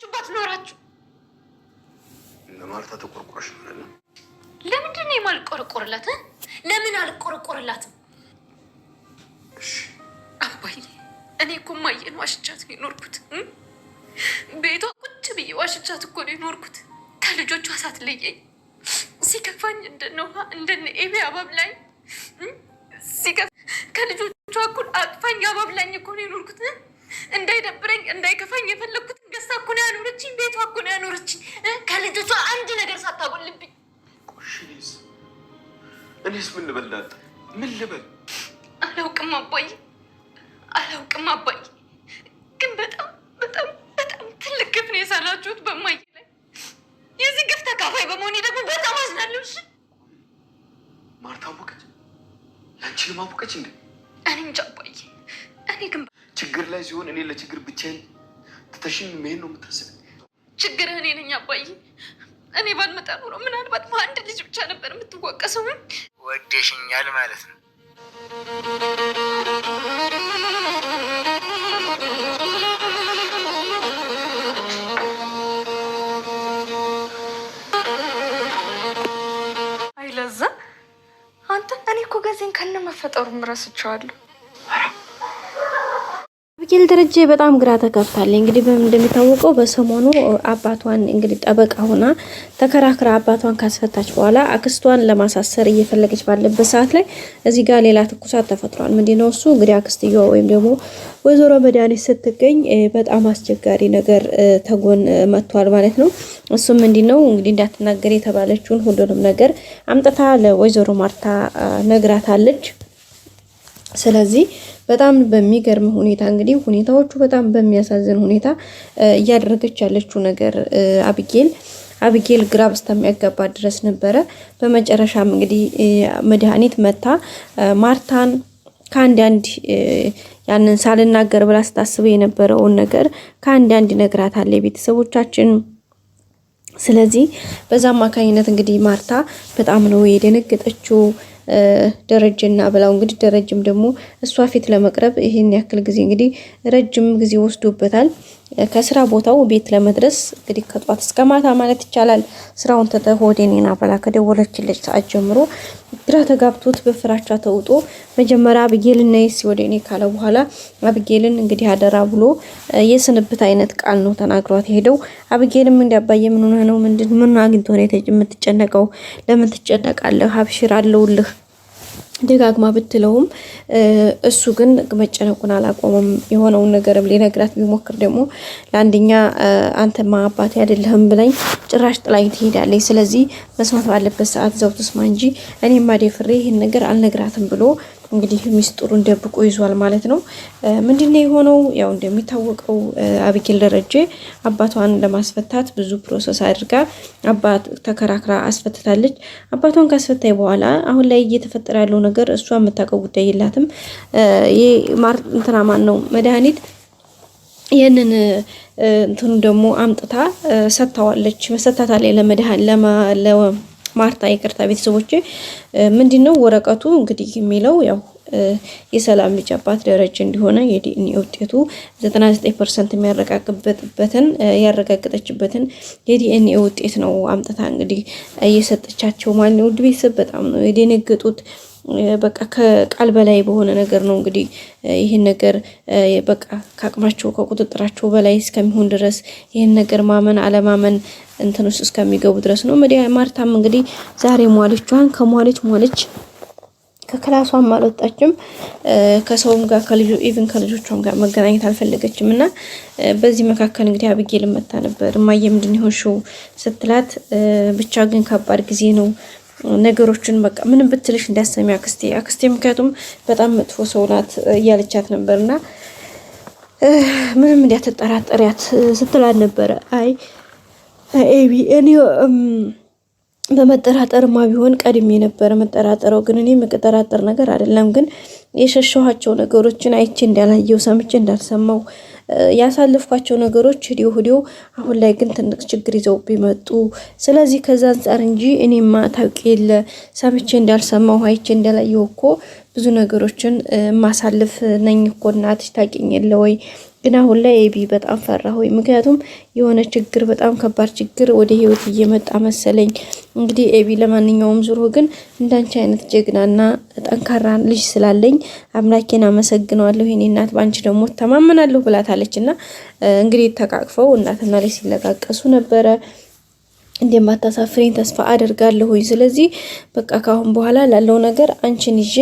ጭባት ኖራችሁ ለማርታ ተቆርቆረሽ ማለት ነው። ለምንድን ነው የማልቆረቆርላት? ለምን አልቆረቆርላትም? እሺ አባዬ፣ እኔ እኮ ማየን ዋሽቻት ነው የኖርኩት። ቤቷ ቁጭ ብዬ ዋሽቻት እኮ ነው የኖርኩት። ከልጆቿ ሳትለየኝ ሲከፋኝ እንደነ ኤቢ አባብላኝ ከልጆቿ እኩል አቅፋኝ አባብላኝ እኮ ነው የኖርኩት። እንዳይደብረኝ እንዳይከፋኝ የፈለግኩትን ገዝታ እኮ ነው ያኖረችኝ። ቤቷ እኮ ነው ያኖረችኝ ከልጆቿ አንድ ነገር ሳታጎልብኝ። እኔስ ምን ልበላት? ምን ልበል? አላውቅም አባዬ፣ አላውቅም አባዬ። ግን በጣም በጣም በጣም ትልቅ ግፍ ነው የሰራችሁት በማዬ ላይ። የዚህ ግፍ ተካፋይ በመሆኔ ደግሞ በጣም አዝናለሁ። እሺ ማርታ አወቀች? ያንቺንም አወቀች እንዴ? እኔ እንጃ አባዬ። እኔ ግን ችግር ላይ ሲሆን እኔ ለችግር ብቻዬን ትተሽኝ መሄድ ነው የምታስበው? ችግርህ እኔ ነኝ አባዬ። እኔ ባልመጣ ኖሮ ምናልባት በአንድ ልጅ ብቻ ነበር የምትወቀሰው። ወደሽኛል ማለት ነው። አይለዛ አንተ እኔ እኮ ገዜን ከነ መፈጠሩ እረስቸዋለሁ። አቢጌል ደረጀ በጣም ግራ ተጋብታለች። እንግዲህ በምን እንደሚታወቀው በሰሞኑ አባቷን እንግዲህ ጠበቃ ሆና ተከራክራ አባቷን ካስፈታች በኋላ አክስቷን ለማሳሰር እየፈለገች ባለበት ሰዓት ላይ እዚህ ጋር ሌላ ትኩሳት ተፈጥሯል። ምንድነው እሱ? እንግዲህ አክስትየዋ ወይም ደግሞ ወይዘሮ መድኃኒት ስትገኝ በጣም አስቸጋሪ ነገር ተጎን መጥቷል ማለት ነው። እሱም ምንድነው እንግዲህ እንዳትናገር የተባለችውን ሁሉንም ነገር አምጥታ ለወይዘሮ ማርታ ነግራታለች። ስለዚህ በጣም በሚገርም ሁኔታ እንግዲህ ሁኔታዎቹ በጣም በሚያሳዝን ሁኔታ እያደረገች ያለችው ነገር አቢጌል ግራ በስተሚያጋባ ድረስ ነበረ። በመጨረሻም እንግዲህ መድኃኒት መታ ማርታን ከአንድ ያንን ሳልናገር ብላ ስታስብ የነበረውን ነገር ከአንድ ነግራታለች ቤተሰቦቻችን። ስለዚህ በዛ አማካኝነት እንግዲህ ማርታ በጣም ነው የደነገጠችው። ደረጀና ብላው እንግዲህ ደረጀም ደግሞ እሷ ፊት ለመቅረብ ይሄን ያክል ጊዜ እንግዲህ ረጅም ጊዜ ወስዶበታል። ከስራ ቦታው ቤት ለመድረስ እንግዲህ ከጧት እስከ ማታ ማለት ይቻላል ስራውን ተተሆዴኔና በላ ከደወለችልኝ ሰዓት ጀምሮ ግራ ተጋብቶት በፍራቻ ተውጦ መጀመሪያ አቢጌልን ነይስ ወደኔ ካለ በኋላ አቢጌልን እንግዲህ አደራ ብሎ የስንብት አይነት ቃል ነው ተናግሯት ሄደው። አቢጌልም እንዲያባየ ምን ሆነ ነው ምን አግኝቶ ነው የምትጨነቀው? ለምን ትጨነቃለህ? አብሽር አለውልህ ደጋግማ ብትለውም እሱ ግን መጨነቁን አላቆመም። የሆነውን ነገርም ሊነግራት ቢሞክር ደግሞ ለአንደኛ አንተማ አባቴ አይደለህም ብላኝ ጭራሽ ጥላኝ ትሄዳለች። ስለዚህ መስማት ባለበት ሰዓት ዘው ትስማ እንጂ እኔማ ደፍሬ ይሄን ነገር አልነግራትም ብሎ እንግዲህ ሚስጥሩን ደብቆ ይዟል ማለት ነው። ምንድነው የሆነው? ያው እንደሚታወቀው አቢጌል ደረጀ አባቷን ለማስፈታት ብዙ ፕሮሰስ አድርጋ አባት ተከራክራ አስፈትታለች። አባቷን ካስፈታይ በኋላ አሁን ላይ እየተፈጠረ ያለው ነገር እሷ የምታውቀው ጉዳይ የላትም። ማን ነው መድኃኒት ይሄንን እንትኑ ደግሞ አምጥታ ሰጥታዋለች። መሰጣታለች ማርታ ይቅርታ ቤተሰቦቼ። ምንድነው ወረቀቱ እንግዲህ የሚለው ያው የሰላም ልጅ አባት ደረጀ እንደሆነ የዲኤንኤ ውጤቱ 99% ያረጋገጠችበትን የዲኤንኤ ውጤት ነው አምጥታ እንግዲህ እየሰጠቻቸው ማለት ነው። ውድ ቤተሰብ በጣም ነው የደነገጡት። በቃ ከቃል በላይ በሆነ ነገር ነው እንግዲህ ይሄን ነገር በቃ ካቅማቸው ከቁጥጥራቸው በላይ እስከሚሆን ድረስ ይሄን ነገር ማመን አለማመን እንትን ውስጥ እስከሚገቡ ድረስ ነው። ማርታም እንግዲህ ዛሬ ሟለቿን ከሟለች ከክላሷም አልወጣችም። ከሰውም ጋር ከልጆቿም ጋር መገናኘት አልፈለገችም እና በዚህ መካከል እንግዲህ አቢጌል መታ ነበር። እማዬ ምንድን ይሆንሽው ስትላት ብቻ ግን ከባድ ጊዜ ነው ነገሮችን በቃ ምንም ብትልሽ እንዳሰሚ አክስቴ ምክንያቱም በጣም መጥፎ ሰው ናት እያለቻት ነበርና ምንም እንዳትጠራጠሪያት ስትላት ነበረ። አይ ኤቢ እኔ በመጠራጠርማ ቢሆን ቀድሜ ነበር መጠራጠረው፣ ግን እኔ መጠራጠር ነገር አይደለም። ግን የሸሸኋቸው ነገሮችን አይቼ እንዳላየው ሰምቼ እንዳልሰማው ያሳለፍኳቸው ነገሮች ሂዲዮ አሁን ላይ ግን ትልቅ ችግር ይዘው ቢመጡ ስለዚህ ከዛ አንፃር እንጂ እኔማ ታውቂ የለ ሰምቼ እንዳልሰማው አይቼ እንዳላየው እኮ ብዙ ነገሮችን ማሳለፍ ነኝ እኮ እናትሽ ታውቂኝ የለ ወይ ግን አሁን ላይ ኤቢ በጣም ፈራሁኝ ምክንያቱም የሆነ ችግር በጣም ከባድ ችግር ወደ ህይወት እየመጣ መሰለኝ እንግዲህ ኤቢ ለማንኛውም ዙሮ ግን እንዳንቺ አይነት ጀግናና ጠንካራ ልጅ ስላለኝ አምላኬን አመሰግናለሁ የኔ እናት ባንቺ ደግሞ ተማመናለሁ ብላታለችና እንግዲህ ተቃቅፈው እናትና ልጅ ሲለቃቀሱ ነበረ እንደማታሳፍረኝ ተስፋ አደርጋለሁኝ ስለዚህ በቃ ካሁን በኋላ ላለው ነገር አንቺን ይዤ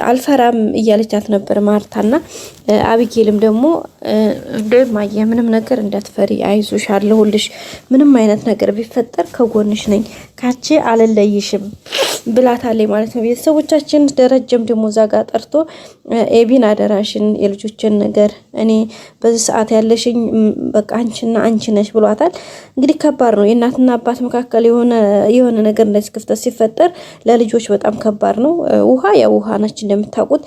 አልፈራም እያለቻት ነበር ማርታና አቢጌልም ደግሞ እንደማየ ምንም ነገር እንዳትፈሪ አይዞሽ አለሁልሽ ምንም አይነት ነገር ቢፈጠር ከጎንሽ ነኝ ካቺ አልለይሽም ብላታለች ማለት ነው ቤተሰቦቻችን ደረጀም ደግሞ ዛጋ ጠርቶ ኤቢን አደራሽን የልጆችን ነገር እኔ በዚህ ሰዓት ያለሽኝ በቃ አንቺና አንቺ ነሽ ብሏታል እንግዲህ ከባድ ነው የእናትና አባት መካከል የሆነ ነገር እንደዚህ ክፍተት ሲፈጠር ለልጆች በጣም ከባድ ነው ውሃ ነች እንደምታውቁት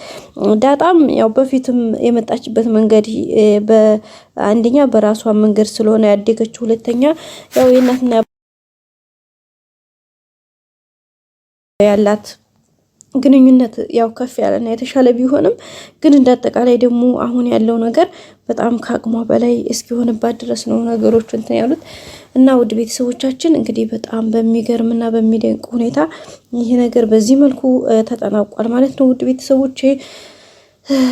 ዳጣም ያው በፊትም የመጣችበት መንገድ በአንደኛ በራሷ መንገድ ስለሆነ ያደገችው ሁለተኛ ያው የእናትና ያላት ግንኙነት ያው ከፍ ያለና የተሻለ ቢሆንም ግን እንዳጠቃላይ ደግሞ አሁን ያለው ነገር በጣም ካቅሟ በላይ እስኪሆንባት ድረስ ነው ነገሮች እንትን ያሉት እና ውድ ቤተሰቦቻችን እንግዲህ በጣም በሚገርምና በሚደንቅ ሁኔታ ይሄ ነገር በዚህ መልኩ ተጠናቋል ማለት ነው ውድ ቤተሰቦቼ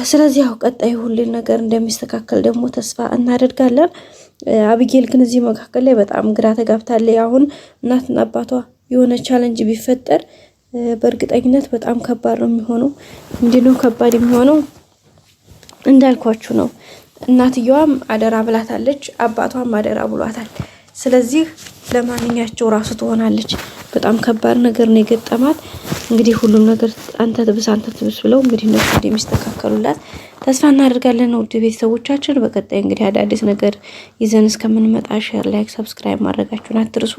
ስለዚህ ያው ቀጣይ ሁሉ ነገር እንደሚስተካከል ደግሞ ተስፋ እናደርጋለን አቢጌል ግን እዚህ መካከል ላይ በጣም ግራ ተጋብታለች አሁን እናትና አባቷ የሆነ ቻሌንጅ ቢፈጠር በእርግጠኝነት በጣም ከባድ ነው የሚሆነው እንዴነው ከባድ የሚሆነው እንዳልኳችሁ ነው እናትየዋም አደራ ብላታለች አባቷም አደራ ብሏታል ስለዚህ ለማንኛቸው ራሱ ትሆናለች በጣም ከባድ ነገር ነው የገጠማት እንግዲህ ሁሉም ነገር አንተ ትብስ ብለው እንግዲህ እነሱ እንደሚስተካከሉላት ተስፋ እናደርጋለን ውድ ቤተሰቦቻችን በቀጣይ እንግዲህ አዳዲስ ነገር ይዘን እስከምንመጣ ሼር ላይክ ሰብስክራይብ ማድረጋችሁን አትርሱ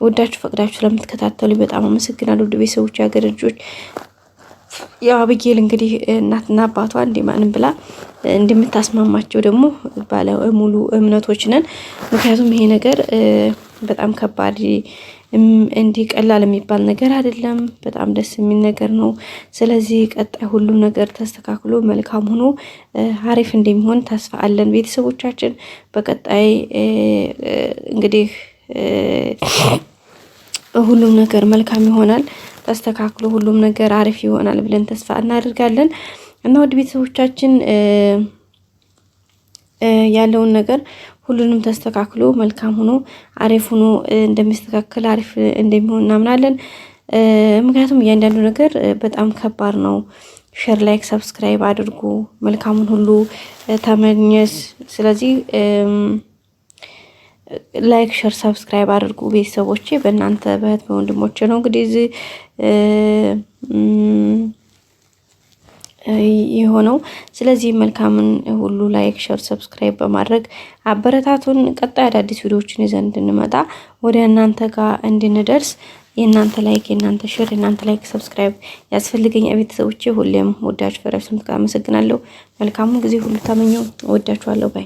ወዳችሁ ፈቅዳችሁ ስለምትከታተሉ በጣም አመሰግናለሁ ውድ ቤተሰቦች ያገር ልጆች ያው አቢጌል እንግዲህ እናትና አባቷ እንደማንም ብላ እንደምታስማማቸው ደግሞ ባለ ሙሉ እምነቶች ነን ምክንያቱም ይሄ ነገር በጣም ከባድ እንዲ ቀላል የሚባል ነገር አይደለም በጣም ደስ የሚል ነገር ነው ስለዚህ ቀጣይ ሁሉም ነገር ተስተካክሎ መልካም ሆኖ አሪፍ እንደሚሆን ተስፋ አለን ቤተሰቦቻችን በቀጣይ እንግዲህ ሁሉም ነገር መልካም ይሆናል ተስተካክሎ ሁሉም ነገር አሪፍ ይሆናል ብለን ተስፋ እናደርጋለን እና ወድ ቤተሰቦቻችን ያለውን ነገር ሁሉንም ተስተካክሎ መልካም ሆኖ አሪፍ ሆኖ እንደሚስተካከል አሪፍ እንደሚሆን እናምናለን ምክንያቱም እያንዳንዱ ነገር በጣም ከባድ ነው ሼር ላይክ ሰብስክራይብ አድርጉ መልካሙን ሁሉ ተመኘስ ስለዚህ ላይክ ሼር ሰብስክራይብ አድርጉ ቤተሰቦቼ በእናንተ በእህት በወንድሞቼ ነው እንግዲህ የሆነው ስለዚህ መልካምን ሁሉ ላይክ ሼር ሰብስክራይብ በማድረግ አበረታቱን ቀጣይ አዳዲስ ቪዲዮዎችን ይዘን እንድንመጣ ወደ እናንተ ጋር እንድንደርስ የእናንተ ላይክ የእናንተ ሼር የእናንተ ላይክ ሰብስክራይብ ያስፈልገኝ ቤተሰቦቼ ሁሌም ወዳችሁ ፈረሱን ተቃመሰግናለሁ መልካሙን ጊዜ ሁሉ ተመኘው ወዳችኋለሁ ባይ